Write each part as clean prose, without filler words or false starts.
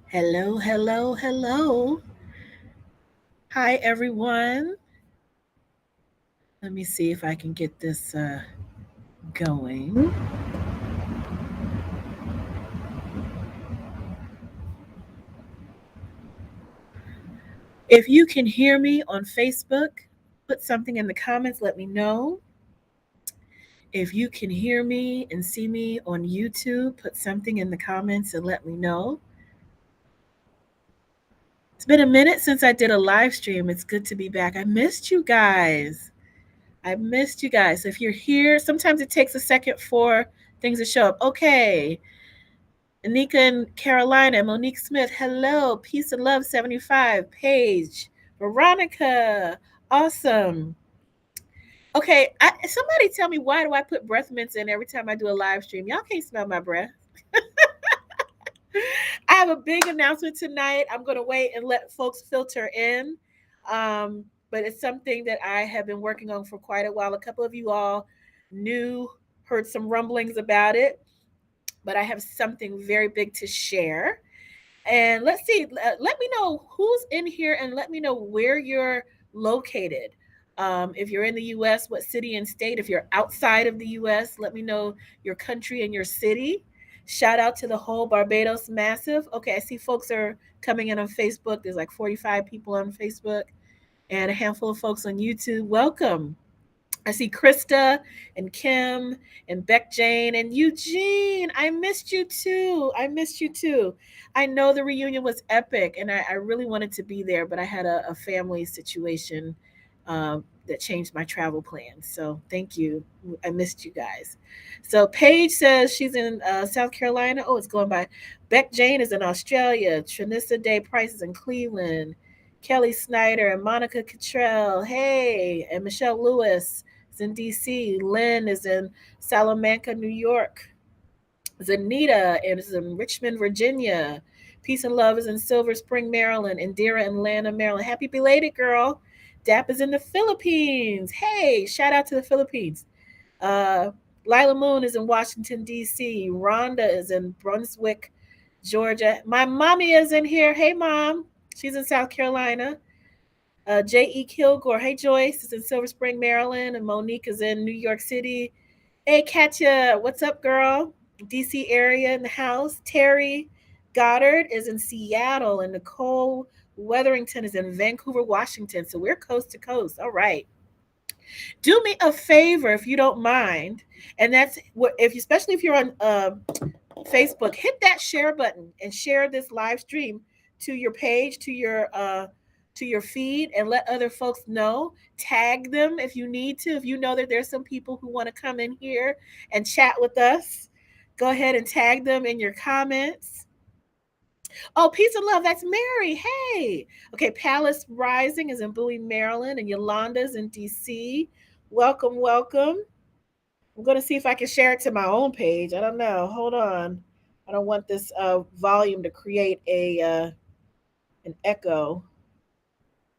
Hello, hello, hello. Hi, everyone. Let me see if I can get this going. If you can hear me on Facebook, put something in the comments, let me know. If you can hear me and see me on YouTube, put something in the comments and let me know. It's been a minute since I did a live stream. It's good to be back. I missed you guys. I missed you guys. So if you're here, sometimes it takes a second for things to show up. Okay. Anika in Carolina, Monique Smith, hello, peace and love 75, Paige, Veronica, awesome. Okay, somebody tell me why do I put breath mints in every time I do a live stream? Y'all can't smell my breath. I have a big announcement tonight. I'm going to wait and let folks filter in. Um, but it's something that I have been working on for quite a while. A couple of you all knew, heard some rumblings about it, but I have something very big to share. And let's see, let me know who's in here and let me know where you're located. If you're in the US, what city and state? If you're outside of the US, let me know your country and your city. Shout out to the whole Barbados Massive. Okay, I see folks are coming in on Facebook. There's like 45 people on Facebook and a handful of folks on YouTube. Welcome. I see Krista and Kim and Beck Jane and Eugene. I missed you too. I missed you too. I know the reunion was epic and I really wanted to be there, but I had a family situation that changed my travel plans. So thank you. I missed you guys. So Paige says she's in South Carolina. Oh, it's going by. Beck Jane is in Australia. Trinissa Day Price is in Cleveland. Kelly Snyder and Monica Cottrell. Hey, and Michelle Lewis is in DC. Lynn is in Salamanca, New York. Zanita is in Richmond, Virginia. Peace and Love is in Silver Spring, Maryland. Indira in Atlanta, Maryland. Happy belated, girl. Dap is in the Philippines. Hey, shout out to the Philippines. Uh, Lila Moon is in Washington, D.C. Rhonda is in Brunswick, Georgia. My mommy is in here. Hey, mom. She's in South Carolina. J.E. Kilgore. Hey, Joyce is in Silver Spring, Maryland. And Monique is in New York City. Hey, Katya. What's up, girl? DC area in the house. Terry Goddard is in Seattle. And Nicole Weatherington is in Vancouver, Washington. So we're coast to coast. All right. Do me a favor if you don't mind. And that's what, if you, especially if you're on Facebook, hit that share button and share this live stream to your page, to your feed, and let other folks know. Tag them if you need to. If you know that there's some people who want to come in here and chat with us, go ahead and tag them in your comments. Oh, peace and love. That's Mary. Hey. Okay, Palace Rising is in Bowie, Maryland, and Yolanda's in DC. Welcome, welcome. I'm going to see if I can share it to my own page. I don't know. Hold on. I don't want this volume to create a an echo.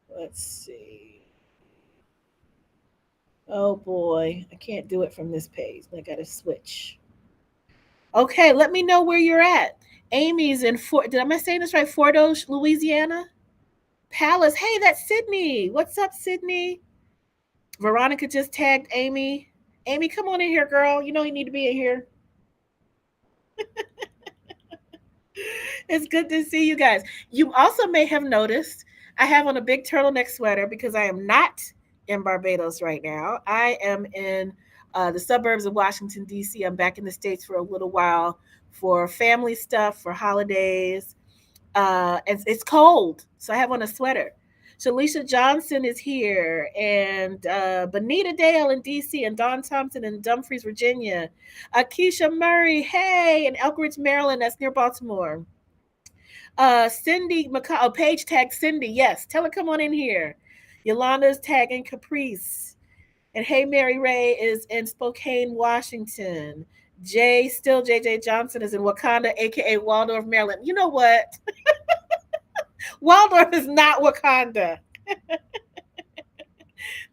Let's see. Oh boy, I can't do it from this page. I got to switch. Okay, let me know where you're at. Amy's in Fort. Am I saying this right? Fort Osh, Louisiana. Palace. Hey, that's Sydney. What's up, Sydney? Veronica just tagged Amy. Amy, come on in here, girl. You know you need to be in here. It's good to see you guys. You also may have noticed I have on a big turtleneck sweater because I am not in Barbados right now. I am in the suburbs of Washington, D.C. I'm back in the States for a little while for family stuff, for holidays. It's cold, so I have on a sweater. Shalisha Johnson is here, and Bonita Dale in DC, and Don Thompson in Dumfries, Virginia. Keisha Murray, hey, in Elkridge, Maryland, that's near Baltimore. Cindy McCall, oh, Paige tagged Cindy. Yes, tell her come on in here. Yolanda's tagging Caprice. And Hey Mary Ray is in Spokane, Washington. JJ Johnson is in Wakanda, aka Waldorf, Maryland. You know what? Waldorf is not Wakanda.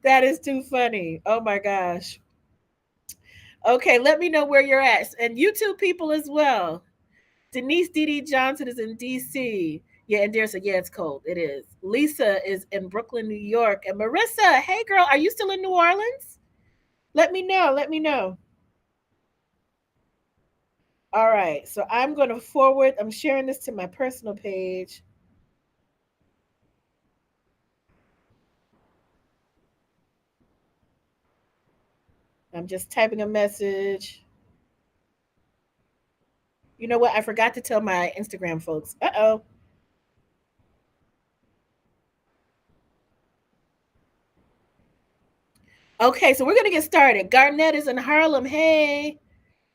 That is too funny. Oh my gosh. Okay, let me know where you're at. And YouTube people as well. Denise Dee Dee Johnson is in DC. Yeah, and Dara said, yeah, it's cold. It is. Lisa is in Brooklyn, New York. And Marissa, hey girl, are you still in New Orleans? Let me know. Let me know. All right. So I'm going to forward, I'm sharing this to my personal page. I'm just typing a message. You know what? I forgot to tell my Instagram folks. Uh oh. Okay, so we're going to get started. Garnett is in Harlem. Hey.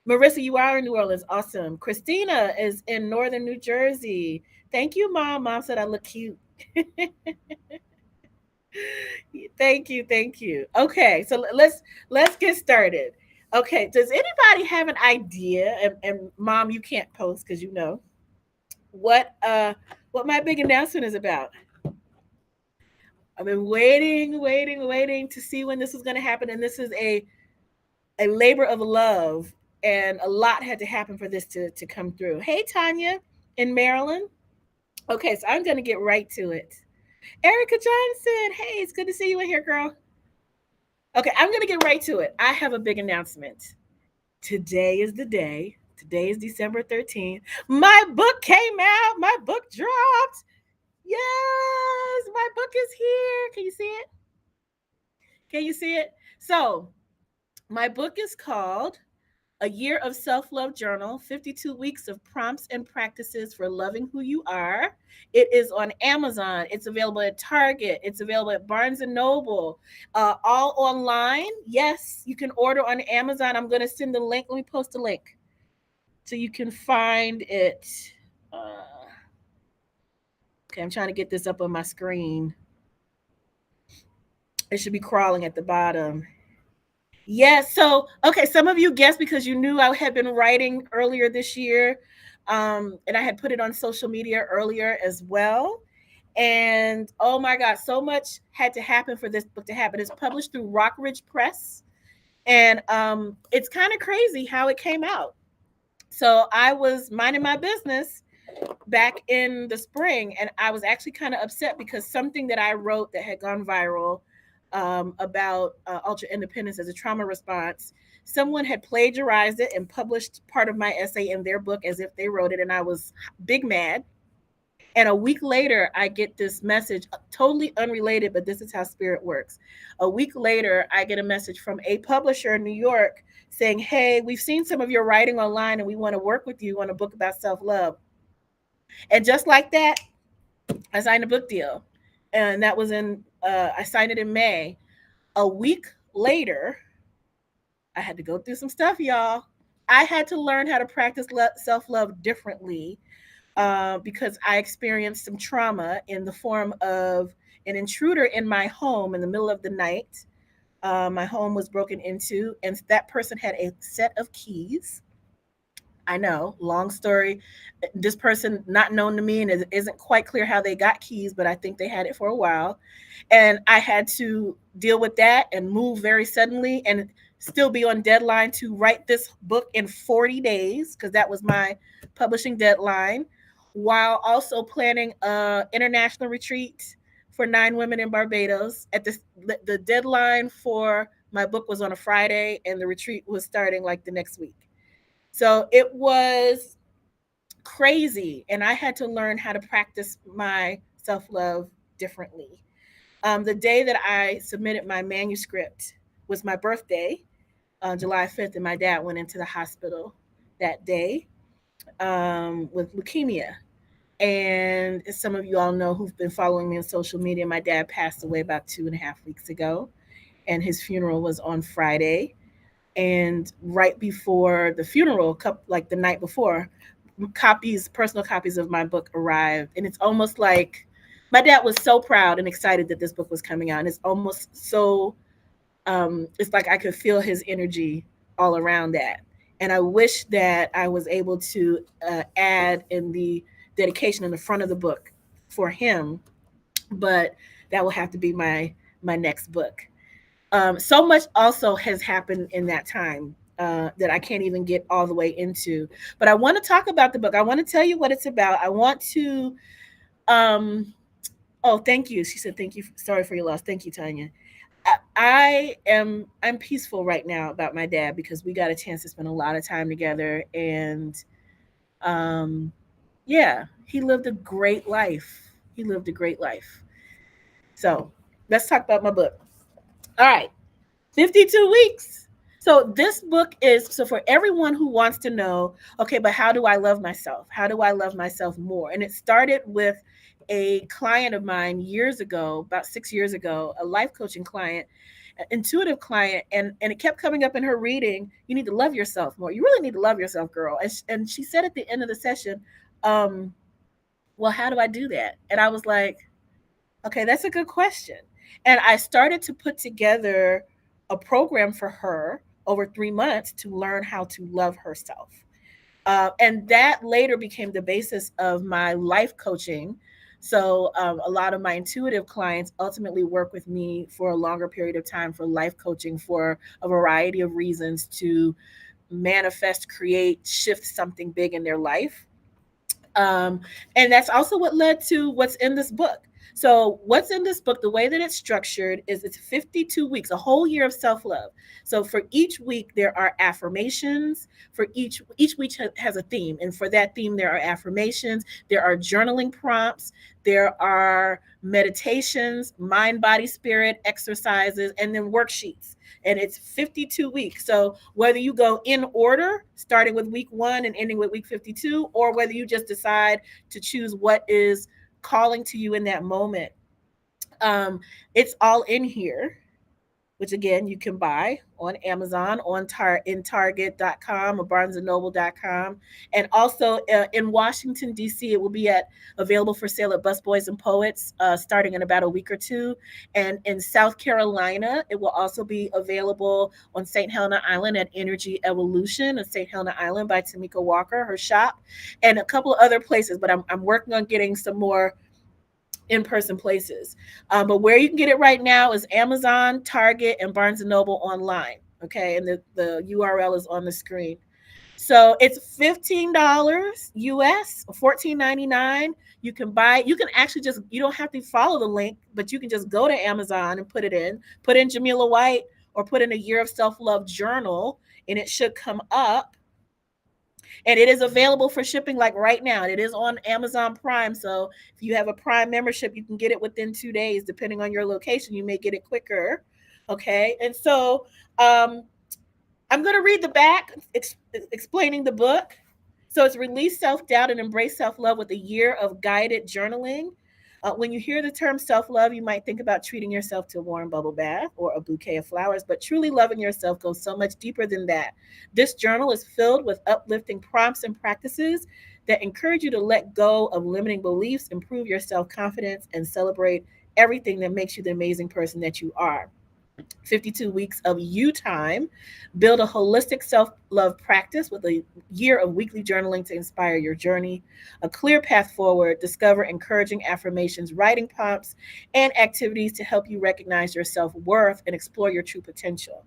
Marissa, you are in New Orleans. Awesome. Christina is in Northern New Jersey. Thank you, Mom. Mom said I look cute. Thank you. Thank you. Okay, so let's get started. Okay, does anybody have an idea? And Mom, you can't post because you know what my big announcement is about. I've been waiting to see when this was going to happen, and this is a labor of love, and a lot had to happen for this to come through. Hey, Tanya in Maryland. Okay, so I'm going to get right to it. Erica Johnson, hey, it's good to see you in here, girl. Okay, I'm going to get right to it. I have a big announcement. Today is the day. Today is December 13th. My book came out. My book dropped. Yes, my book is here. Can you see it? Can you see it? So, my book is called A Year of Self Love Journal, 52 Weeks of Prompts and Practices for Loving Who You Are. It is on Amazon. It's available at Target. It's available at Barnes and Noble, all online. Yes, you can order on Amazon. I'm going to send the link. Let me post a link so you can find it. Uh, okay, I'm trying to get this up on my screen. It should be crawling at the bottom. Yes. So, okay, some of you guessed because you knew I had been writing earlier this year, and I had put it on social media earlier as well. And oh my God, so much had to happen for this book to happen. It's published through Rockridge Press, and it's kind of crazy how it came out. So I was minding my business back in the spring, and I was actually kind of upset because something that I wrote that had gone viral about ultra independence as a trauma response, someone had plagiarized it and published part of my essay in their book as if they wrote it, and I was big mad. And a week later, I get this message, totally unrelated, but this is how spirit works. A week later, I get a message from a publisher in New York saying, hey, we've seen some of your writing online and we want to work with you on a book about self love. And just like that, I signed a book deal. And that was I signed it in May. A week later, I had to go through some stuff, y'all. I had to learn how to practice self love differently because I experienced some trauma in the form of an intruder in my home in the middle of the night. My home was broken into, and that person had a set of keys. I know, long story. This person not known to me, and it isn't quite clear how they got keys, but I think they had it for a while. And I had to deal with that and move very suddenly and still be on deadline to write this book in 40 days because that was my publishing deadline, while also planning a international retreat for 9 women in Barbados. At the deadline for my book was on a Friday, and the retreat was starting like the next week. So it was crazy. And I had to learn how to practice my self love differently. The day that I submitted my manuscript was my birthday, July 5th, and my dad went into the hospital that day with leukemia. And as some of you all know who've been following me on social media, my dad passed away about 2.5 weeks ago, and his funeral was on Friday. And right before the funeral, like the night before, personal copies of my book arrived. And it's almost like my dad was so proud and excited that this book was coming out. And it's almost so, it's like I could feel his energy all around that. And I wish that I was able to add in the dedication in the front of the book for him, but that will have to be my next book. So much also has happened in that time. that I can't even get all the way into. But I want to talk about the book. I want to tell you what it's about. I want to. Um, oh, thank you. She said, "Thank you. Sorry for your loss. Thank you, Tanya." I'm peaceful right now about my dad because we got a chance to spend a lot of time together, and um, yeah, he lived a great life. He lived a great life. So let's talk about my book. All right, 52 weeks. So this book is so for everyone who wants to know, okay, but how do I love myself? How do I love myself more? And it started with a client of mine years ago, about 6 years ago, a life coaching client, an intuitive client, and it kept coming up in her reading. You need to love yourself more. You really need to love yourself, girl. And she said at the end of the session, um, well, how do I do that? And I was like, okay, that's a good question. And I started to put together a program for her over 3 months to learn how to love herself. And that later became the basis of my life coaching. So, a lot of my intuitive clients ultimately work with me for a longer period of time for life coaching for a variety of reasons to manifest, create, shift something big in their life. Um, and that's also what led to what's in this book. So, what's in this book, the way that it's structured is it's 52 weeks, a whole year of self love. So, for each week, there are affirmations. For each week has a theme. And for that theme, there are affirmations, there are journaling prompts, there are meditations, mind, body, spirit exercises, and then worksheets. And it's 52 weeks. So whether you go in order, starting with week 1 and ending with week 52, or whether you just decide to choose what is calling to you in that moment, it's all in here, which again you can buy on Amazon, in Target.com or BarnesandNoble.com, and also in Washington D.C. it will be at available for sale at Busboys and Poets starting in about a week or two, and in South Carolina it will also be available on St. Helena Island at Energy Evolution on St. Helena Island by Tamika Walker, her shop, and a couple of other places. But I'm working on getting some more in-person places. But where you can get it right now is Amazon, Target, and Barnes and Noble online. Okay, and the URL is on the screen. So it's $15 US, $14.99. You can buy. You can actually just you don't have to follow the link, but you can just go to Amazon and put in Jamila White or put in a year of self love journal, and it should come up, and it is available for shipping like right now. It is on Amazon Prime. So if you have a Prime membership, you can get it within 2 days. Depending on your location, you may get it quicker. Okay. And so I'm going to read the back explaining the book. So it's Release Self Doubt and Embrace Self Love with a year of guided journaling. When you hear the term self love, you might think about treating yourself to a warm bubble bath or a bouquet of flowers, but truly loving yourself goes so much deeper than that. This journal is filled with uplifting prompts and practices that encourage you to let go of limiting beliefs, improve your self confidence, and celebrate everything that makes you the amazing person that you are. 52 weeks of you time, build a holistic self love practice with a year of weekly journaling to inspire your journey, a clear path forward, discover encouraging affirmations, writing prompts, and activities to help you recognize your self worth and explore your true potential.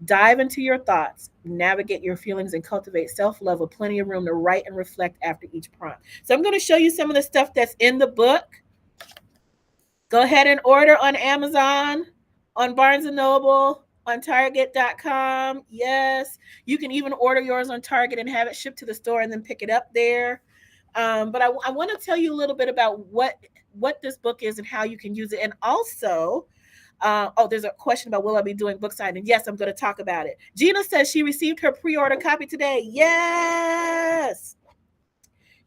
Dive into your thoughts, navigate your feelings, and cultivate self love with plenty of room to write and reflect after each prompt. So, I'm going to show you some of the stuff that's in the book. Go ahead and order on Amazon, on Barnes and Noble, on Target.com. Yes, you can even order yours on Target and have it shipped to the store and then pick it up there. But I want to tell you a little bit about what this book is and how you can use it, and also. There's a question about will I be doing book signing? Yes, I'm going to talk about it. Gina says she received her pre-order copy today. Yes.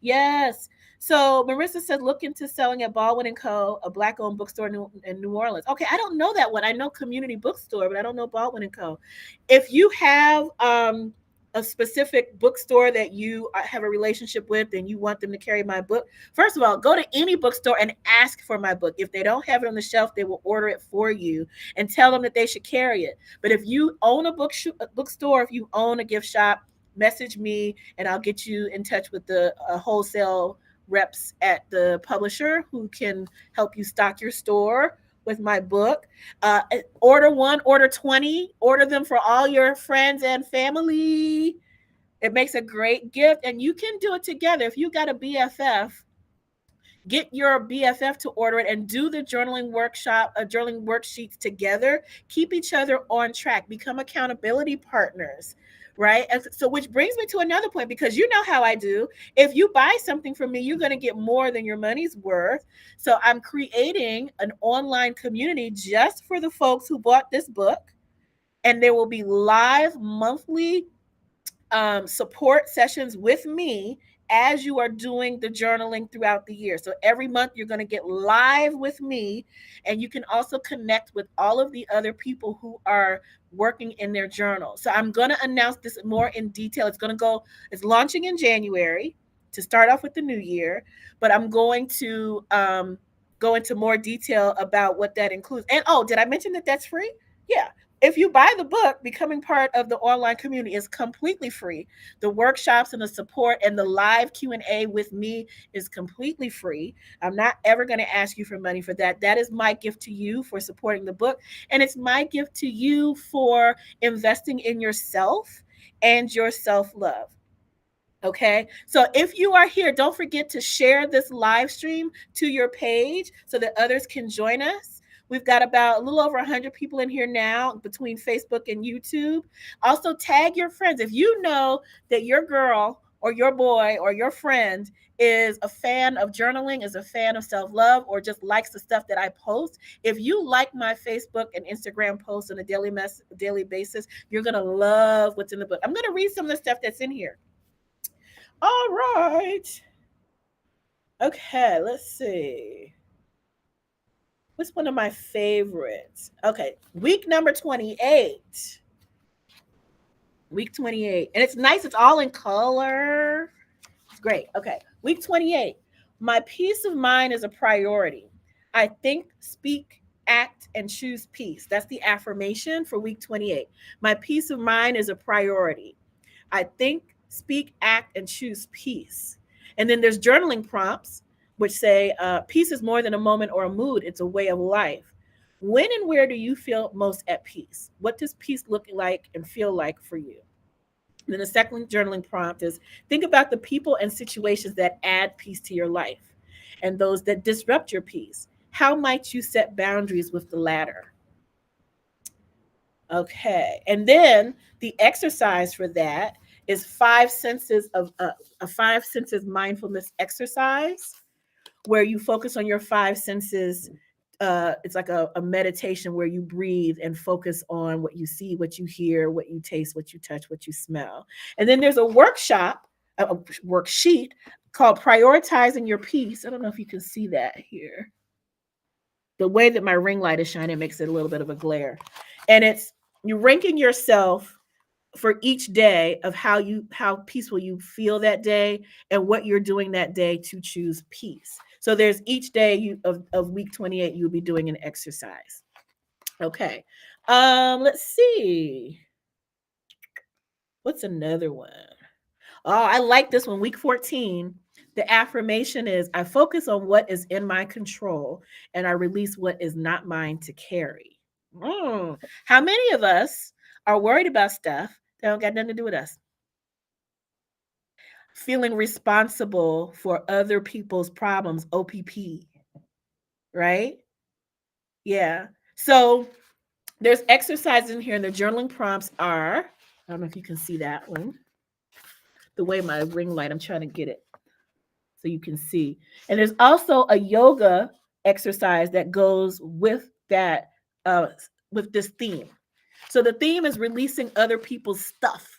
Yes. So Marissa said, look into selling at Baldwin and Co., a black-owned bookstore in New Orleans. Okay, I don't know that one. I know Community Bookstore, but I don't know Baldwin and Co. If you have a specific bookstore that you have a relationship with and you want them to carry my book, first of all, go to any bookstore and ask for my book. If they don't have it on the shelf, they will order it for you and tell them that they should carry it. But if you own a bookstore, if you own a gift shop, message me and I'll get you in touch with the wholesale reps at the publisher who can help you stock your store with my book. Order one, order 20, order them for all your friends and family. It makes a great gift, and you can do it together. If you got a BFF, get your BFF to order it and do the journaling workshop, journaling worksheets together. Keep each other on track, become accountability partners, right? And so, which brings me to another point, because you know how I do. If you buy something from me, you're going to get more than your money's worth. So, I'm creating an online community just for the folks who bought this book. And there will be live monthly support sessions with me as you are doing the journaling throughout the year. So every month you're going to get live with me, and you can also connect with all of the other people who are working in their journal. So I'm going to announce this more in detail. It's launching in January to start off with the new year, but I'm going to go into more detail about what that includes. And oh, did I mention that that's free? Yeah, if you buy the book, becoming part of the online community is completely free. The workshops and the support and the live Q&A with me is completely free. I'm not ever going to ask you for money for that. That is my gift to you for supporting the book, and it's my gift to you for investing in yourself and your self-love. Okay, so if you are here, don't forget to share this live stream to your page so that others can join us. We've got about a little over 100 people in here now between Facebook and YouTube. Also, tag your friends. If you know that your girl or your boy or your friend is a fan of journaling, is a fan of self-love, or just likes the stuff that I post, if you like my Facebook and Instagram posts on a daily basis, you're going to love what's in the book. I'm going to read some of the stuff that's in here. All right. Okay, let's see. What's one of my favorites? Okay, week number 28. Week 28. And it's nice, it's all in color. It's great. Okay, week 28. My peace of mind is a priority. I think, speak, act, and choose peace. That's the affirmation for week 28. My peace of mind is a priority. I think, speak, act, and choose peace. And then there's journaling prompts, which say, peace is more than a moment or a mood, it's a way of life. When and where do you feel most at peace? What does peace look like and feel like for you? And then the second journaling prompt is, think about the people and situations that add peace to your life and those that disrupt your peace. How might you set boundaries with the latter? Okay. And then the exercise for that is a five senses mindfulness exercise where you focus on your five senses. It's like a meditation where you breathe and focus on what you see, what you hear, what you taste, what you touch, what you smell. And then there's a worksheet called Prioritizing Your Peace. I don't know if you can see that here. The way that my ring light is shining makes it a little bit of a glare. And it's you ranking yourself for each day of how peaceful you feel that day and what you're doing that day to choose peace. So there's each day of week 28 you'll be doing an exercise. Okay. Let's see. What's another one? Oh, I like this one. Week 14. The affirmation is, I focus on what is in my control and I release what is not mine to carry. How many of us are worried about stuff that don't got nothing to do with us? Feeling responsible for other people's problems, OPP, right? Yeah. So there's exercises in here, and the journaling prompts are, I don't know if you can see that one. The way my ring light, I'm trying to get it so you can see. And there's also a yoga exercise that goes with that, with this theme. So the theme is releasing other people's stuff.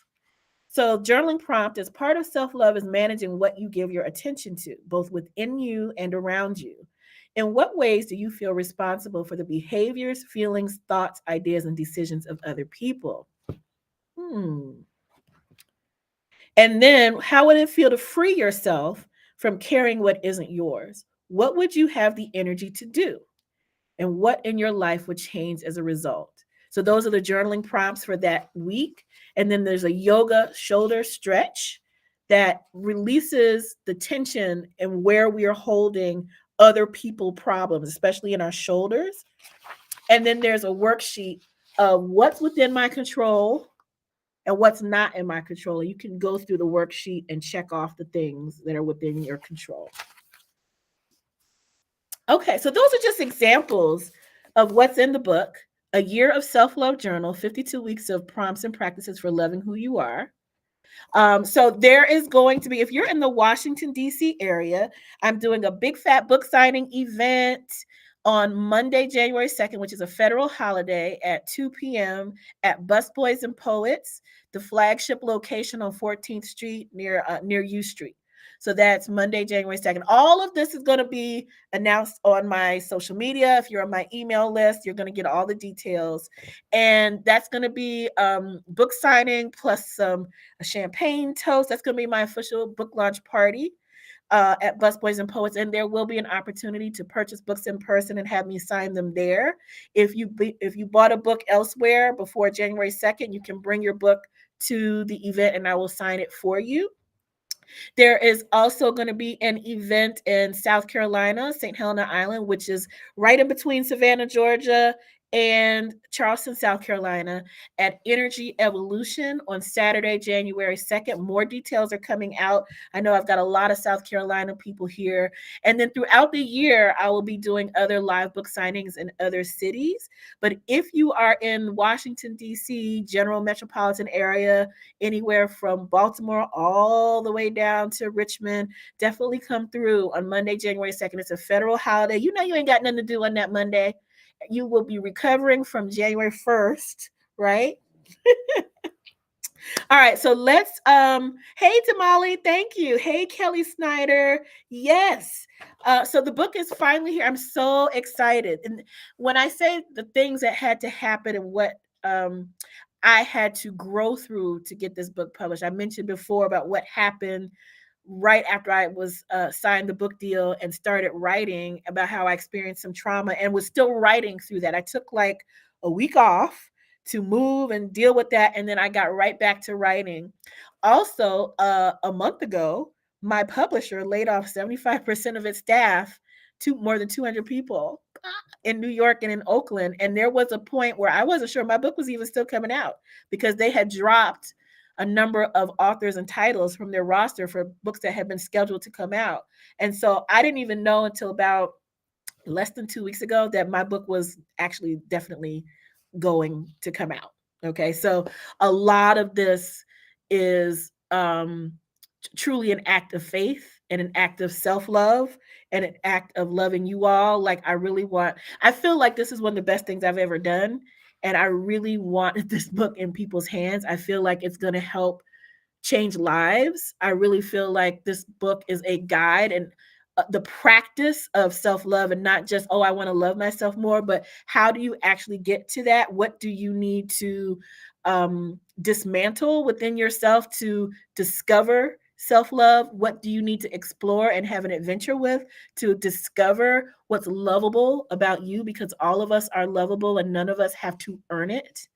So journaling prompt as part of self-love is managing what you give your attention to, both within you and around you. In what ways do you feel responsible for the behaviors, feelings, thoughts, ideas, and decisions of other people? And then how would it feel to free yourself from carrying what isn't yours? What would you have the energy to do? And what in your life would change as a result? So those are the journaling prompts for that week. And then there's a yoga shoulder stretch that releases the tension and where we are holding other people problems, especially in our shoulders. And then there's a worksheet of what's within my control and what's not in my control. You can go through the worksheet and check off the things that are within your control. Okay, so those are just examples of what's in the book. A Year of Self-Love Journal, 52 weeks of prompts and practices for loving who you are. So there is going to be, if you're in the Washington, D.C. area, I'm doing a big fat book signing event on Monday, January 2nd, which is a federal holiday at 2 p.m. at Busboys and Poets, the flagship location on 14th Street near U Street. So that's Monday, January 2nd. All of this is going to be announced on my social media. If you're on my email list, you're going to get all the details. And that's going to be book signing plus a champagne toast. That's going to be my official book launch party at Busboys and Poets, and there will be an opportunity to purchase books in person and have me sign them there. If you bought a book elsewhere before January 2nd, you can bring your book to the event, and I will sign it for you. There is also going to be an event in South Carolina, St. Helena Island, which is right in between Savannah, Georgia, and Charleston, South Carolina, at Energy Evolution on Saturday, January 2nd. More details are coming out. I know I've got a lot of South Carolina people here. And then throughout the year, I will be doing other live book signings in other cities. But if you are in Washington, D.C., general metropolitan area, anywhere from Baltimore all the way down to Richmond, definitely come through on Monday, January 2nd. It's a federal holiday. You know you ain't got nothing to do on that Monday. You will be recovering from January 1st, right? All right, so let's hey Tamale, thank you. Hey Kelly Snyder. Yes. So the book is finally here. I'm so excited. And when I say the things that had to happen and what I had to grow through to get this book published, I mentioned before about what happened right after I was signed the book deal and started writing about how I experienced some trauma and was still writing through that. I took like a week off to move and deal with that, and then I got right back to writing. Also, a month ago, my publisher laid off 75% of its staff, to more than 200 people in New York and in Oakland. And there was a point where I wasn't sure my book was even still coming out because they had dropped a number of authors and titles from their roster for books that had been scheduled to come out. And so I didn't even know until about less than 2 weeks ago that my book was actually definitely going to come out. Okay. So a lot of this is truly an act of faith and an act of self-love and an act of loving you all. Like I feel like this is one of the best things I've ever done. And I really want this book in people's hands. I feel like it's going to help change lives. I really feel like this book is a guide and the practice of self-love, and not just, oh, I want to love myself more, but how do you actually get to that? What do you need to dismantle within yourself to discover self-love? What do you need to explore and have an adventure with to discover what's lovable about you? Because all of us are lovable and none of us have to earn it.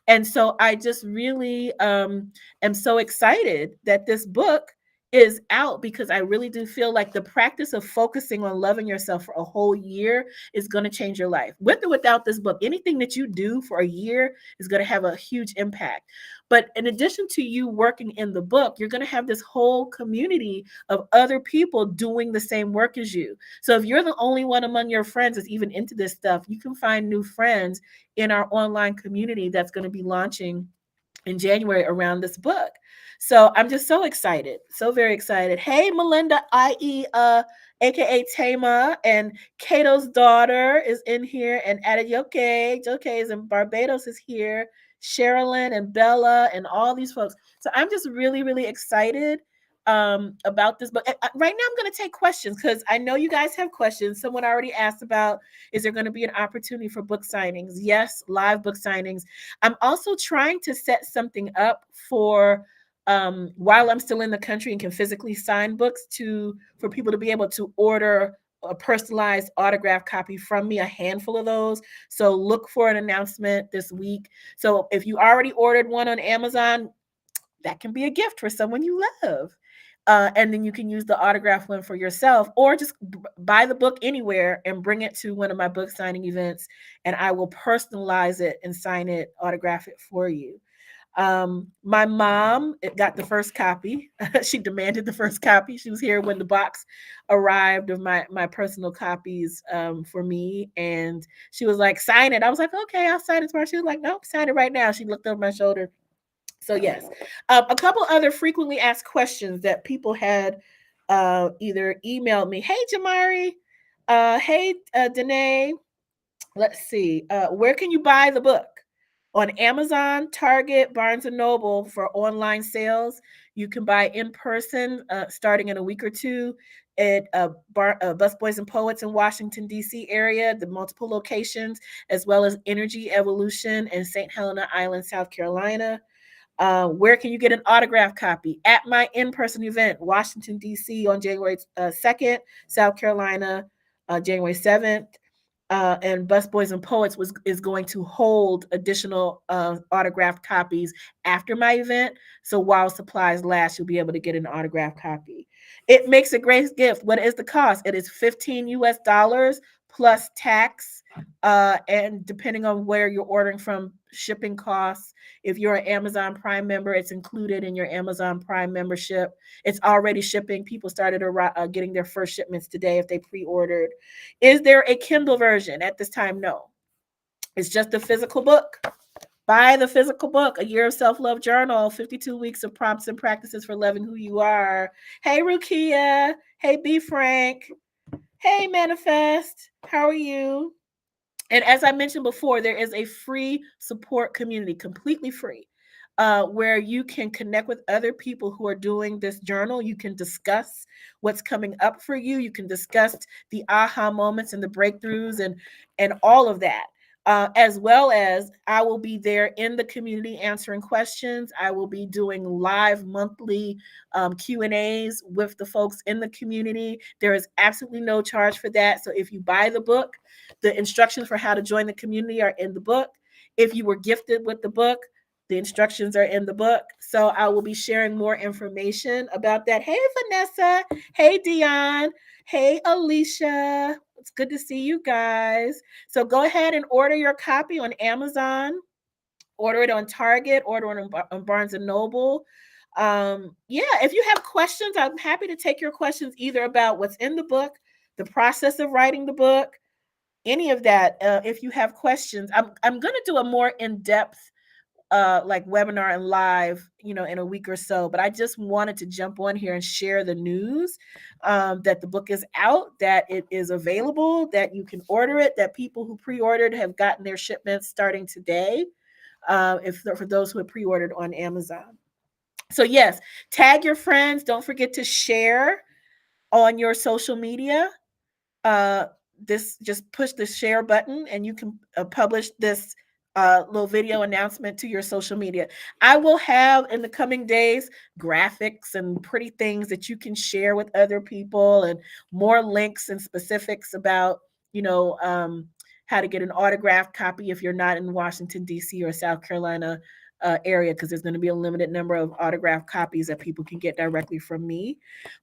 And so I just really am so excited that this book is out, because I really do feel like the practice of focusing on loving yourself for a whole year is going to change your life. With or without this book, anything that you do for a year is going to have a huge impact. But in addition to you working in the book, you're going to have this whole community of other people doing the same work as you. So if you're the only one among your friends that's even into this stuff, you can find new friends in our online community that's going to be launching in January around this book. So I'm just so excited, so very excited. Hey, Melinda, i.e., aka Tama, and Kato's daughter is in here, and Adeyoke, Joke is in Barbados is here, Sherilyn and Bella and all these folks. So I'm just really, really excited about this book. Right now, I'm going to take questions because I know you guys have questions. Someone already asked about, is there going to be an opportunity for book signings? Yes, live book signings. I'm also trying to set something up for while I'm still in the country and can physically sign books for people to be able to order a personalized autograph copy from me, a handful of those. So look for an announcement this week. So if you already ordered one on Amazon, that can be a gift for someone you love. and then you can use the autograph one for yourself, or just buy the book anywhere and bring it to one of my book signing events, and I will personalize it and sign it, autograph it for you. My mom got the first copy. She demanded the first copy. She was here when the box arrived of my personal copies, for me, and she was like, "Sign it." I was like, "Okay, I'll sign it tomorrow." She was like, "Nope, sign it right now." She looked over my shoulder. So yes, a couple other frequently asked questions that people had either emailed me. Hey, Jamari. Hey, Danae. Let's see. Where can you buy the book? On Amazon, Target, Barnes and Noble for online sales. You can buy in person, starting in a week or two at Bus Boys and Poets in Washington D.C. area, the multiple locations, as well as Energy Evolution in St. Helena Island, South Carolina. Where can you get an autograph copy? At my in-person event, Washington, D.C. on January 2nd, South Carolina, January 7th. And Bus Boys and Poets is going to hold additional autographed copies after my event. So while supplies last, you'll be able to get an autographed copy. It makes a great gift. What is the cost? It is $15 plus tax, and depending on where you're ordering from, shipping costs. If you're an Amazon Prime member, it's included in your Amazon Prime membership. It's already shipping. People started getting their first shipments today if they pre-ordered. Is there a Kindle version? At this time, no. It's just a physical book. Buy the physical book, A Year of Self-Love Journal, 52 Weeks of Prompts and Practices for Loving Who You Are. Hey, Rukia. Hey, B. Frank. Hey, Manifest. How are you? And as I mentioned before, there is a free support community, completely free, where you can connect with other people who are doing this journal. You can discuss what's coming up for you. You can discuss the aha moments and the breakthroughs and all of that. As well as I will be there in the community answering questions. I will be doing live monthly Q&As with the folks in the community. There is absolutely no charge for that. So if you buy the book, the instructions for how to join the community are in the book. If you were gifted with the book, the instructions are in the book. So I will be sharing more information about that. Hey, Vanessa. Hey, Dion. Hey, Alicia. It's good to see you guys. So go ahead and order your copy on Amazon, order it on Target, order it on Barnes and Noble. Yeah, if you have questions, I'm happy to take your questions either about what's in the book, the process of writing the book, any of that. If you have questions, I'm going to do a more in-depth like webinar and live, in a week or so. But I just wanted to jump on here and share the news, that the book is out, that it is available, that you can order it, that people who pre-ordered have gotten their shipments starting today. If for those who have pre-ordered on Amazon. So yes, tag your friends. Don't forget to share on your social media. uh, this, just push the share button and you can publish this little video announcement to your social media. I will have in the coming days graphics and pretty things that you can share with other people, and more links and specifics about, you know, how to get an autographed copy if you're not in Washington, D.C. or South Carolina area, because there's going to be a limited number of autographed copies that people can get directly from me.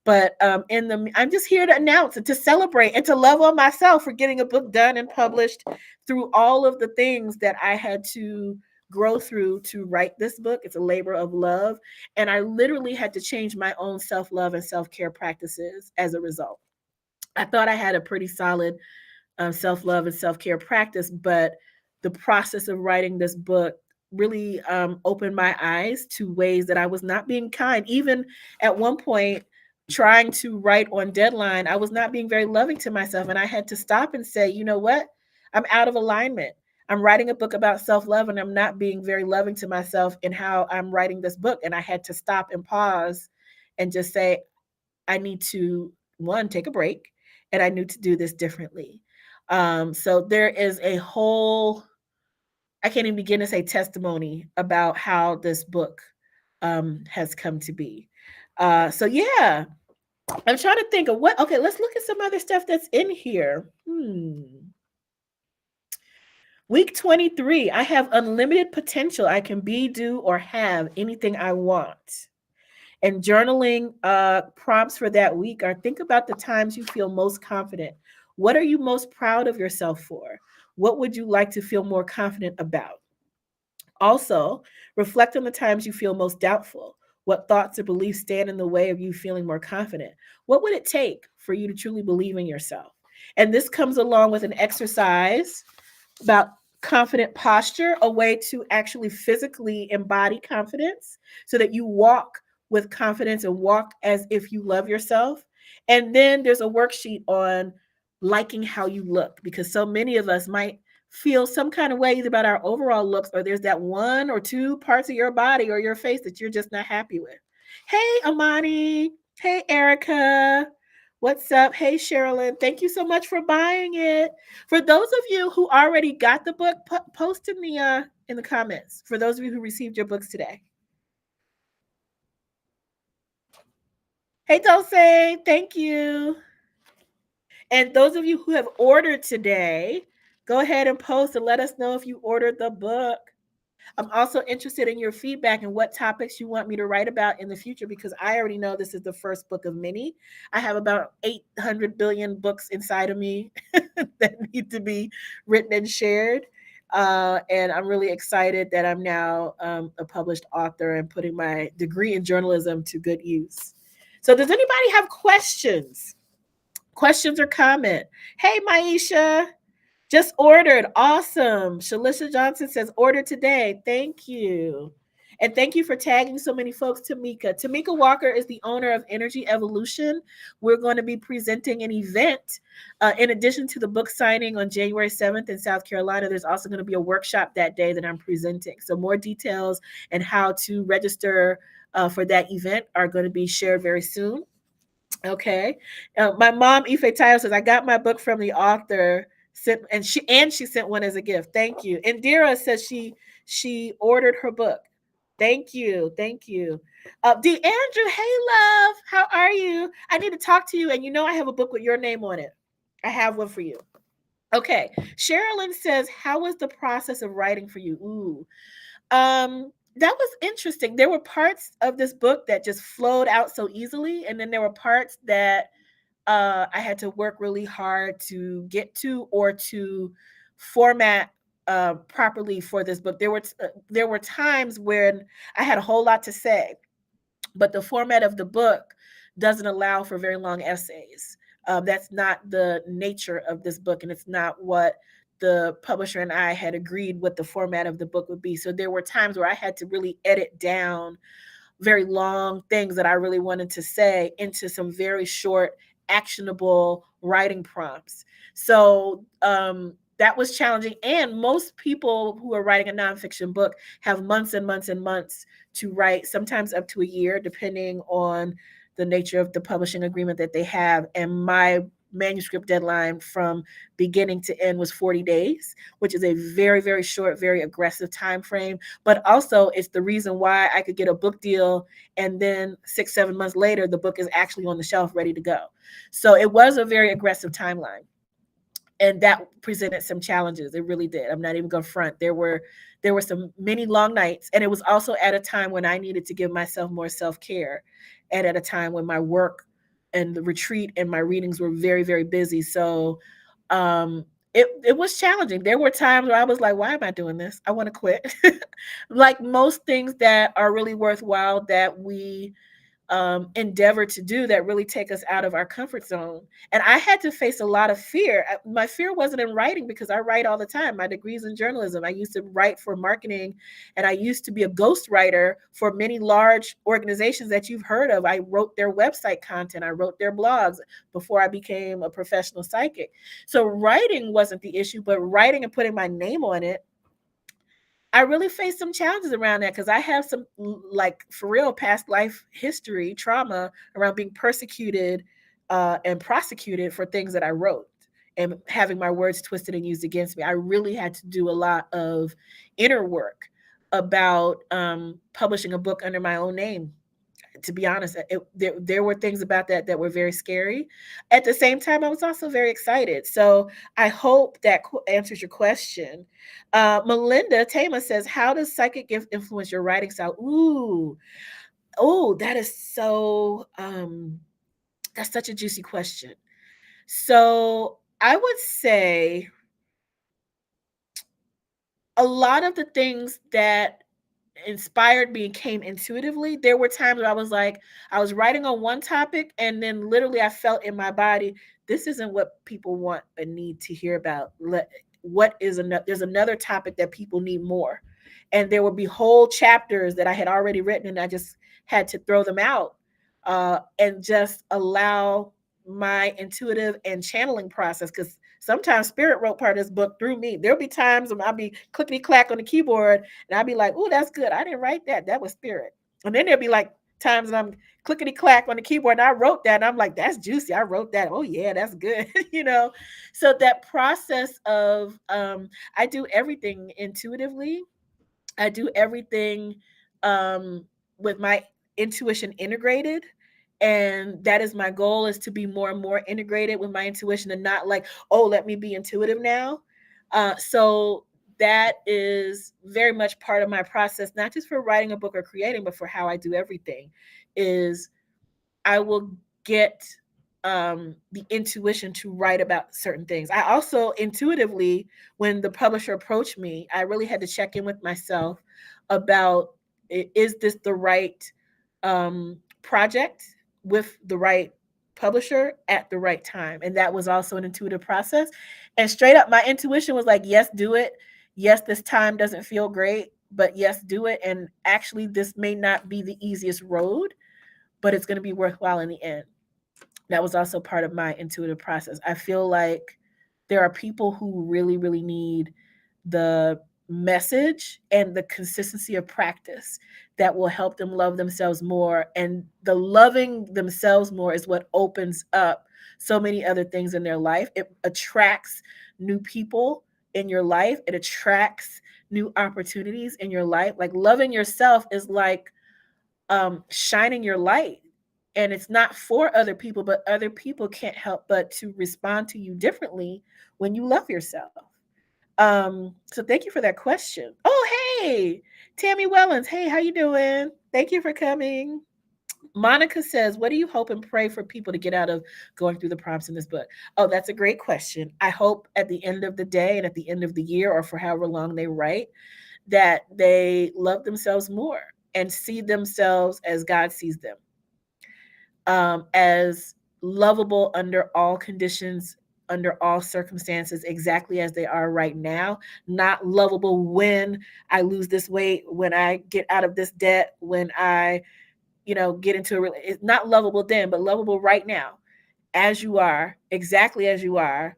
But I'm just here to announce and to celebrate and to love on myself for getting a book done and published through all of the things that I had to grow through to write this book. It's a labor of love. And I literally had to change my own self-love and self-care practices as a result. I thought I had a pretty solid self-love and self-care practice, but the process of writing this book really opened my eyes to ways that I was not being kind. Even at one point, trying to write on deadline, I was not being very loving to myself, and I had to stop and say, you know what, I'm out of alignment. I'm writing a book about self-love and I'm not being very loving to myself in how I'm writing this book. And I had to stop and pause and just say, I need to, one, take a break, and I need to do this differently. So there is a whole, I can't even begin to say testimony about how this book has come to be. So yeah, I'm trying to think of what, okay, let's look at some other stuff that's in here. Week 23, I have unlimited potential. I can be, do, or have anything I want. And journaling prompts for that week are: think about the times you feel most confident. What are you most proud of yourself for? What would you like to feel more confident about? Also, reflect on the times you feel most doubtful. What thoughts or beliefs stand in the way of you feeling more confident? What would it take for you to truly believe in yourself? And this comes along with an exercise about confident posture, a way to actually physically embody confidence so that you walk with confidence and walk as if you love yourself. And then there's a worksheet on liking how you look, because so many of us might feel some kind of way either about our overall looks, or there's that one or two parts of your body or your face that you're just not happy with. Hey, Amani. Hey, Erica. What's up? Hey, Sherilyn. Thank you so much for buying it. For those of you who already got the book, post in the comments. For those of you who received your books today. Hey, Dulce. Thank you. And those of you who have ordered today, go ahead and post and let us know if you ordered the book. I'm also interested in your feedback and what topics you want me to write about in the future, because I already know this is the first book of many. I have about 800 billion books inside of me that need to be written and shared. And I'm really excited that I'm now a published author and putting my degree in journalism to good use. So, does anybody have questions? Questions or comment? Hey, Maisha. Just ordered. Awesome. Shalisha Johnson says, order today. Thank you. And thank you for tagging so many folks, Tamika. Tamika Walker is the owner of Energy Evolution. We're going to be presenting an event in addition to the book signing on January 7th in South Carolina. There's also going to be a workshop that day that I'm presenting. So more details and how to register for that event are going to be shared very soon. Okay. My mom, Ife Tayo, says, I got my book from the author. And she sent one as a gift. Thank you. Indira says she ordered her book. Thank you. Thank you. DeAndrew, hey love. How are you? I need to talk to you. And you know I have a book with your name on it. I have one for you. Okay. Sherilyn says, how was the process of writing for you? Ooh. That was interesting. There were parts of this book that just flowed out so easily, and then there were parts that I had to work really hard to get to, or to format properly for this book. There were times when I had a whole lot to say, but the format of the book doesn't allow for very long essays. That's not the nature of this book, and it's not what the publisher and I had agreed what the format of the book would be. So there were times where I had to really edit down very long things that I really wanted to say into some very short, actionable writing prompts. So that was challenging. And most people who are writing a nonfiction book have months and months and months to write, sometimes up to a year, depending on the nature of the publishing agreement that they have. And my manuscript deadline from beginning to end was 40 days, which is a very, very short, very aggressive time frame. But also it's the reason why I could get a book deal, and then 6-7 months later the book is actually on the shelf ready to go. So it was a very aggressive timeline, and that presented some challenges. It really did. I'm not even gonna front. There were some many long nights, and it was also at a time when I needed to give myself more self-care, and at a time when my work and the retreat and my readings were very, very busy. So um it was challenging. There were times where I was like, why am I doing this? I want to quit. Like most things that are really worthwhile that we endeavor to do, that really take us out of our comfort zone. And I had to face a lot of fear. My fear wasn't in writing, because I write all the time. My degree's in journalism. I used to write for marketing, and I used to be a ghostwriter for many large organizations that you've heard of. I wrote their website content. I wrote their blogs before I became a professional psychic. So writing wasn't the issue, but writing and putting my name on it, I really faced some challenges around that, because I have some, like, for real, past life history trauma around being persecuted and prosecuted for things that I wrote, and having my words twisted and used against me. I really had to do a lot of inner work about publishing a book under my own name. To be honest, there were things about that were very scary. At the same time, I was also very excited. So I hope that answers your question. Melinda Tama says, how does psychic gift influence your writing style? Ooh, Oh, that is so that's such a juicy question. So I would say a lot of the things that inspired me and came intuitively. There were times where I was like, I was writing on one topic, and then literally I felt in my body, this isn't what people want and need to hear about. What is another? There's another topic that people need more, and there would be whole chapters that I had already written, and I just had to throw them out and just allow my intuitive and channeling process, because sometimes spirit wrote part of this book through me. There'll be times when I'll be clickety clack on the keyboard and I'll be like, oh, that's good. I didn't write that. That was spirit. And then there'll be like times when I'm clickety clack on the keyboard and I wrote that and I'm like, that's juicy. I wrote that. Oh yeah, that's good. you know? So that process of I do everything intuitively. I do everything um, with my intuition integrated. And that is my goal, is to be more and more integrated with my intuition and not like, oh, let me be intuitive now. So that is very much part of my process, not just for writing a book or creating, but for how I do everything is I will get the intuition to write about certain things. I also intuitively, when the publisher approached me, I really had to check in with myself about, is this the right project with the right publisher at the right time? And that was also an intuitive process. And straight up, my intuition was like, yes, do it. Yes, this time doesn't feel great, but yes, do it. And actually, this may not be the easiest road, but it's going to be worthwhile in the end. That was also part of my intuitive process. I feel like there are people who really, really need the message and the consistency of practice that will help them love themselves more. And the loving themselves more is what opens up so many other things in their life. It attracts new people in your life, it attracts new opportunities in your life. Like loving yourself is like shining your light, and it's not for other people, but other people can't help but to respond to you differently when you love yourself. So thank you for that question. Oh, hey, Tammy Wellens. Hey, how you doing? Thank you for coming. Monica says, what do you hope and pray for people to get out of going through the prompts in this book? Oh, that's a great question. I hope at the end of the day and at the end of the year, or for however long they write, that they love themselves more and see themselves as God sees them, as lovable under all conditions, under all circumstances, exactly as they are right now. Not lovable when I lose this weight, when I get out of this debt, when I, get into it's not lovable then, but lovable right now, as you are, exactly as you are,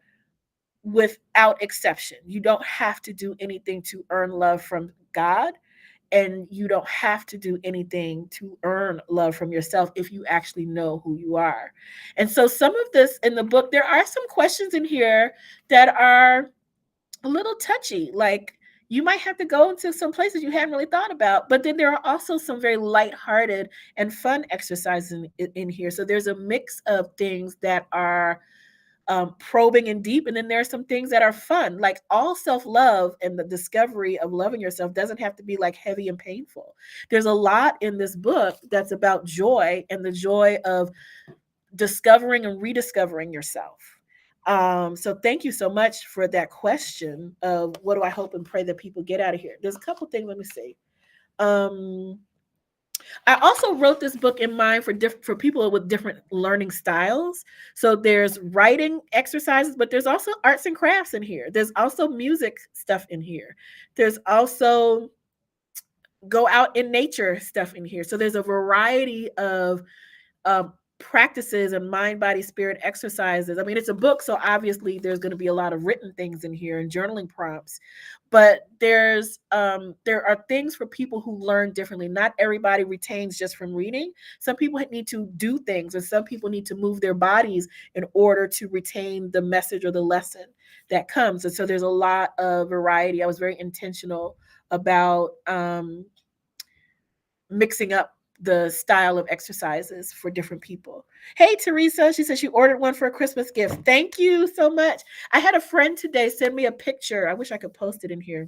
without exception. You don't have to do anything to earn love from God, and you don't have to do anything to earn love from yourself if you actually know who you are. And so some of this in the book, there are some questions in here that are a little touchy. Like, you might have to go into some places you hadn't really thought about, but then there are also some very lighthearted and fun exercises in here. So there's a mix of things that are probing and deep. And then there are some things that are fun, like all self-love and the discovery of loving yourself doesn't have to be like heavy and painful. There's a lot in this book that's about joy and the joy of discovering and rediscovering yourself. So thank you so much for that question of what do I hope and pray that people get out of here. There's a couple things. Let me see. Um, I also wrote this book in mind for people with different learning styles. So there's writing exercises, but there's also arts and crafts in here. There's also music stuff in here. There's also go out in nature stuff in here. So there's a variety of um, practices and mind, body, spirit exercises. I mean, it's a book, so obviously there's going to be a lot of written things in here and journaling prompts. But there are things for people who learn differently. Not everybody retains just from reading. Some people need to do things, and some people need to move their bodies in order to retain the message or the lesson that comes. And so there's a lot of variety. I was very intentional about mixing up the style of exercises for different people. Hey, Teresa, she said she ordered one for a Christmas gift. Thank you so much. I had a friend today send me a picture. I wish I could post it in here.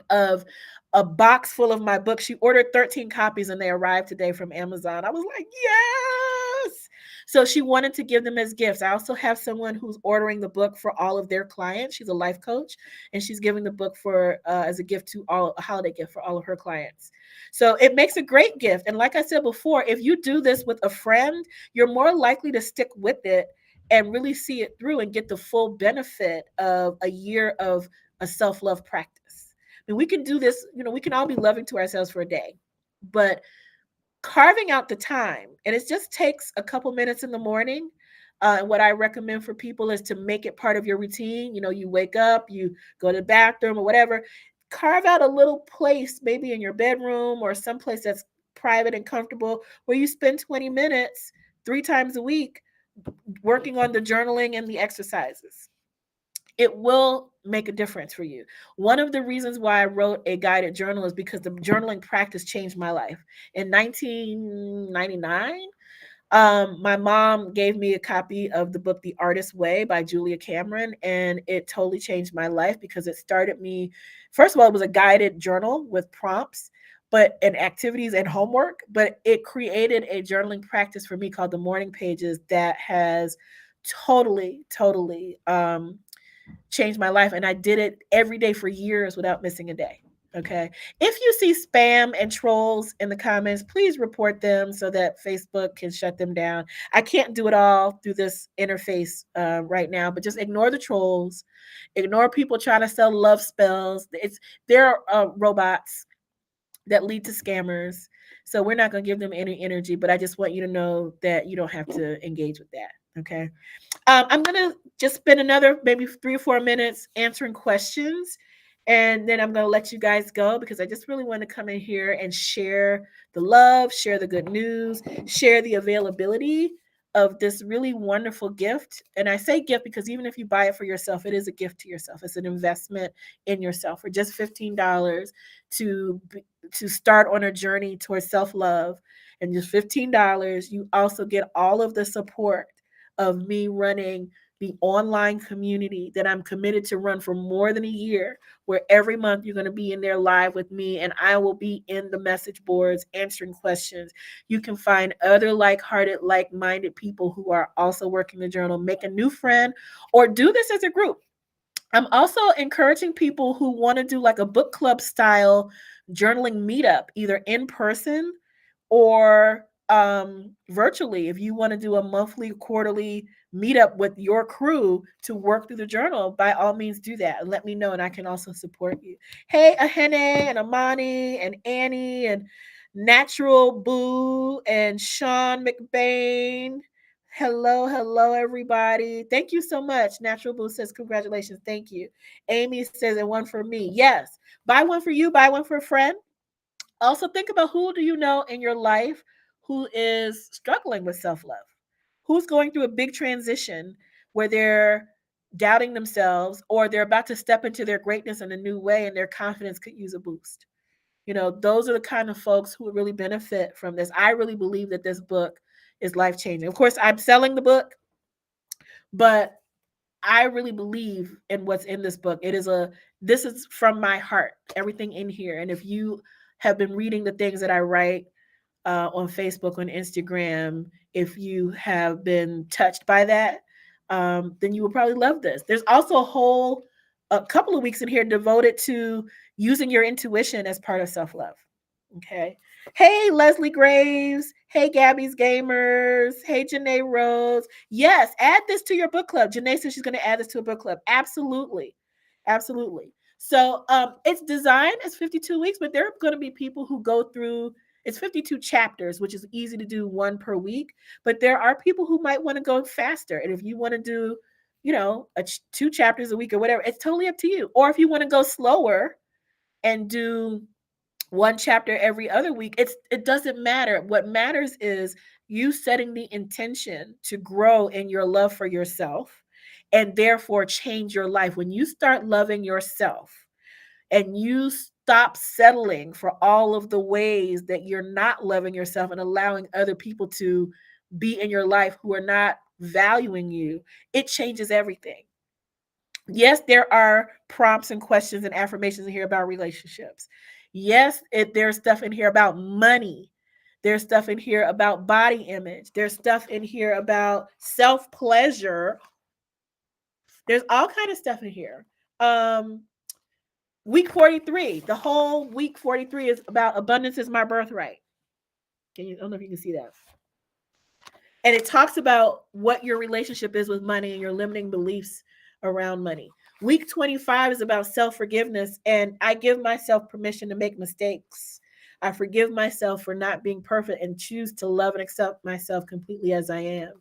of a box full of my books. She ordered 13 copies and they arrived today from Amazon. I was like, yes. So she wanted to give them as gifts. I also have someone who's ordering the book for all of their clients. She's a life coach and she's giving the book for as a gift to all, a holiday gift for all of her clients. So it makes a great gift. And like I said before, if you do this with a friend, you're more likely to stick with it and really see it through and get the full benefit of a year of a self-love practice. I mean, we can do this, we can all be loving to ourselves for a day, but carving out the time, and it just takes a couple minutes in the morning. And what I recommend for people is to make it part of your routine. You wake up, you go to the bathroom or whatever, carve out a little place, maybe in your bedroom or someplace that's private and comfortable, where you spend 20 minutes 3 times a week working on the journaling and the exercises. It will make a difference for you. One of the reasons why I wrote a guided journal is because the journaling practice changed my life. In 1999, my mom gave me a copy of the book The Artist's Way by Julia Cameron, and it totally changed my life because it started me. First of all, it was a guided journal with prompts, and activities and homework, but it created a journaling practice for me called the Morning Pages that has totally changed my life. And I did it every day for years without missing a day. Okay. If you see spam and trolls in the comments, please report them so that Facebook can shut them down. I can't do it all through this interface right now, but just ignore the trolls, ignore people trying to sell love spells. There are robots that lead to scammers. So we're not going to give them any energy, but I just want you to know that you don't have to engage with that. Okay. I'm going to just spend another maybe 3 or 4 minutes answering questions. And then I'm going to let you guys go because I just really want to come in here and share the love, share the good news, share the availability of this really wonderful gift. And I say gift because even if you buy it for yourself, it is a gift to yourself. It's an investment in yourself for just $15 to to start on a journey towards self-love. And just $15, you also get all of the support of me running the online community that I'm committed to run for more than a year, where every month you're going to be in there live with me and I will be in the message boards answering questions. You can find other like-hearted, like-minded people who are also working the journal, make a new friend, or do this as a group. I'm also encouraging people who want to do like a book club style journaling meetup, either in person or virtually. If you want to do a monthly, quarterly meetup with your crew to work through the journal, by all means do that. Let me know and I can also support you. Hey, Ahene and Amani and Annie and Natural Boo and Sean McBain. Hello, everybody. Thank you so much. Natural Boo says, congratulations. Thank you. Amy says, and one for me. Yes. Buy one for you, buy one for a friend. Also, think about who do you know in your life who is struggling with self love? Who's going through a big transition where they're doubting themselves or they're about to step into their greatness in a new way and their confidence could use a boost? Those are the kind of folks who would really benefit from this. I really believe that this book is life changing. Of course, I'm selling the book, but I really believe in what's in this book. This is from my heart, everything in here. And if you have been reading the things that I write on Facebook, on Instagram, if you have been touched by that, then you will probably love this. There's also a couple of weeks in here devoted to using your intuition as part of self-love. Okay. Hey, Leslie Graves. Hey, Gabby's Gamers. Hey, Janae Rose. Yes, add this to your book club. Janae says she's going to add this to a book club. Absolutely. Absolutely. So it's designed as 52 weeks, but there are going to be people who go through, it's 52 chapters, which is easy to do one per week. But there are people who might want to go faster. And if you want to do, 2 chapters a week or whatever, it's totally up to you. Or if you want to go slower and do one chapter every other week, it doesn't matter. What matters is you setting the intention to grow in your love for yourself and therefore change your life. When you start loving yourself and you stop settling for all of the ways that you're not loving yourself and allowing other people to be in your life who are not valuing you, it changes everything. Yes, there are prompts and questions and affirmations in here about relationships. Yes, there's stuff in here about money. There's stuff in here about body image. There's stuff in here about self pleasure. There's all kind of stuff in here. Um, week 43, the whole week 43 is about abundance is my birthright. Can you? I don't know if you can see that. And it talks about what your relationship is with money and your limiting beliefs around money. Week 25 is about self forgiveness, and I give myself permission to make mistakes. I forgive myself for not being perfect and choose to love and accept myself completely as I am.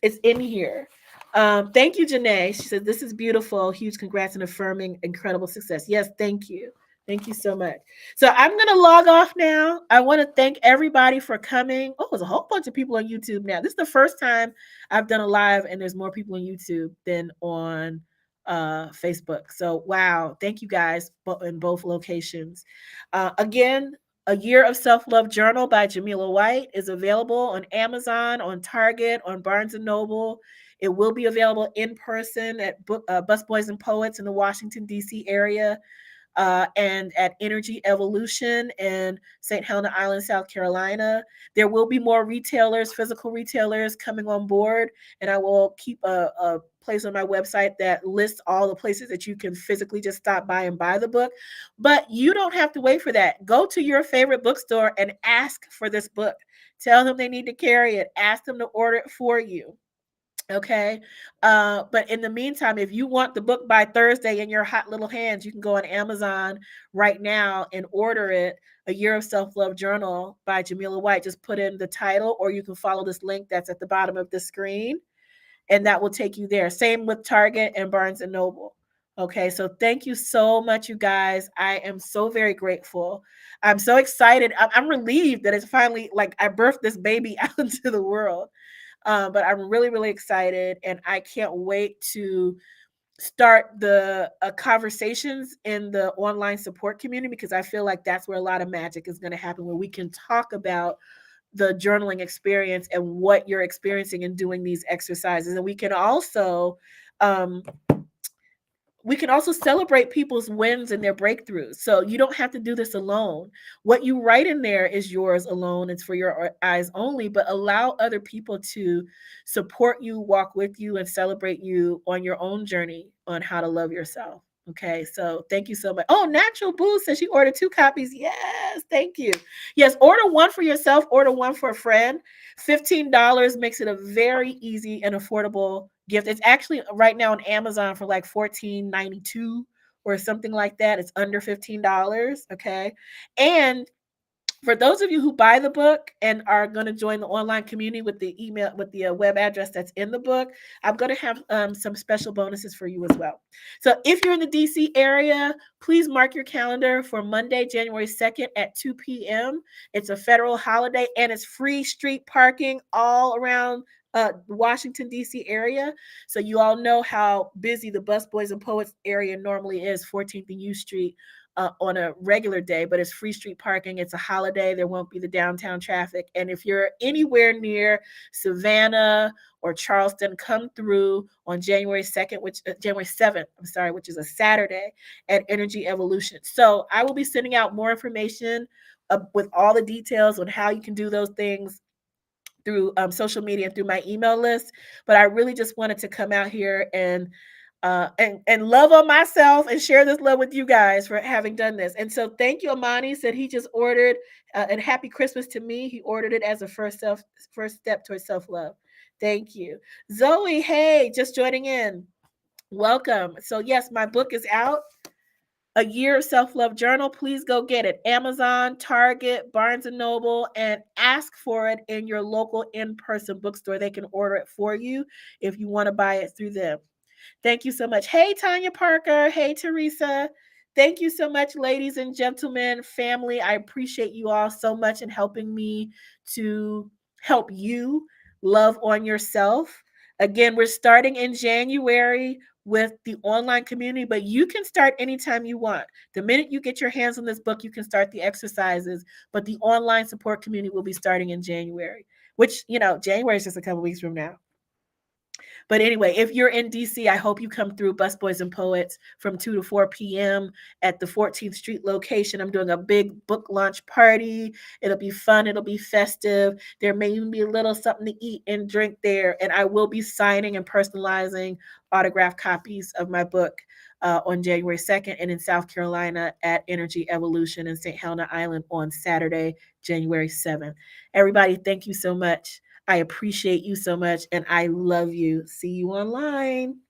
It's in here. Thank you, Janae. She said, "This is beautiful. Huge congrats and affirming incredible success." Yes, thank you. Thank you so much. So I'm going to log off now. I want to thank everybody for coming. Oh, there's a whole bunch of people on YouTube now. This is the first time I've done a live, and there's more people on YouTube than on Facebook. So, wow. Thank you guys in both locations. Again, a Year of Self-Love Journal by Jamila White is available on Amazon, on Target, on Barnes and Noble. It will be available in person at Busboys and Poets in the Washington, D.C. area, and at Energy Evolution in St. Helena Island, South Carolina. There will be more retailers, physical retailers coming on board, and I will keep a place on my website that lists all the places that you can physically just stop by and buy the book. But you don't have to wait for that. Go to your favorite bookstore and ask for this book. Tell them they need to carry it. Ask them to order it for you. Okay. But in the meantime, if you want the book by Thursday in your hot little hands, you can go on Amazon right now and order it. A Year of Self-Love Journal by Jamila White. Just put in the title, or you can follow this link that's at the bottom of the screen, and that will take you there. Same with Target and Barnes and Noble. Okay, so thank you so much, you guys. I am so very grateful. I'm so excited. I'm relieved that it's finally like I birthed this baby out into the world. But I'm really, really excited, and I can't wait to start the conversations in the online support community, because I feel like that's where a lot of magic is going to happen, where we can talk about the journaling experience and what you're experiencing in doing these exercises. And um, we can also celebrate people's wins and their breakthroughs. So you don't have to do this alone. What you write in there is yours alone. It's for your eyes only, but allow other people to support you, walk with you, and celebrate you on your own journey on how to love yourself. Okay, so thank you so much. Oh, Natural Boo says she ordered 2 copies. Yes, thank you. Yes, order one for yourself, order one for a friend. $15 makes it a very easy and affordable gift. It's actually right now on Amazon for like $14.92 or something like that. It's under $15. Okay. And for those of you who buy the book and are going to join the online community with the email, with the web address that's in the book, I'm going to have some special bonuses for you as well. So if you're in the DC area, please mark your calendar for Monday, January 2nd at 2 p.m. It's a federal holiday, and it's free street parking all around Washington, D.C. area. So you all know how busy the Busboys and Poets area normally is, 14th and U Street, on a regular day, but it's free street parking. It's a holiday. There won't be the downtown traffic. And if you're anywhere near Savannah or Charleston, come through on January 2nd, January 7th, I'm sorry, which is a Saturday at Energy Evolution. So I will be sending out more information with all the details on how you can do those things through social media and through my email list. But I really just wanted to come out here and love on myself and share this love with you guys for having done this. And so thank you. Amani said he just ordered, and happy Christmas to me. He ordered it as a first step towards self-love. Thank you. Zoe, hey, just joining in. Welcome. So yes, my book is out. A Year of Self-Love Journal. Please go get it. Amazon, Target, Barnes and Noble, and ask for it in your local in-person bookstore. They can order it for you if you want to buy it through them. Thank you so much. Hey, Tanya Parker. Hey, Teresa. Thank you so much, ladies and gentlemen, family. I appreciate you all so much in helping me to help you love on yourself. Again, we're starting in January with the online community, but you can start anytime you want. The minute you get your hands on this book, you can start the exercises, but the online support community will be starting in January, which, January is just a couple weeks from now. But anyway, if you're in DC, I hope you come through Busboys and Poets from 2 to 4 p.m. at the 14th Street location. I'm doing a big book launch party. It'll be fun, it'll be festive. There may even be a little something to eat and drink there. And I will be signing and personalizing autographed copies of my book on January 2nd, and in South Carolina at Energy Evolution in St. Helena Island on Saturday, January 7th. Everybody, thank you so much. I appreciate you so much, and I love you. See you online.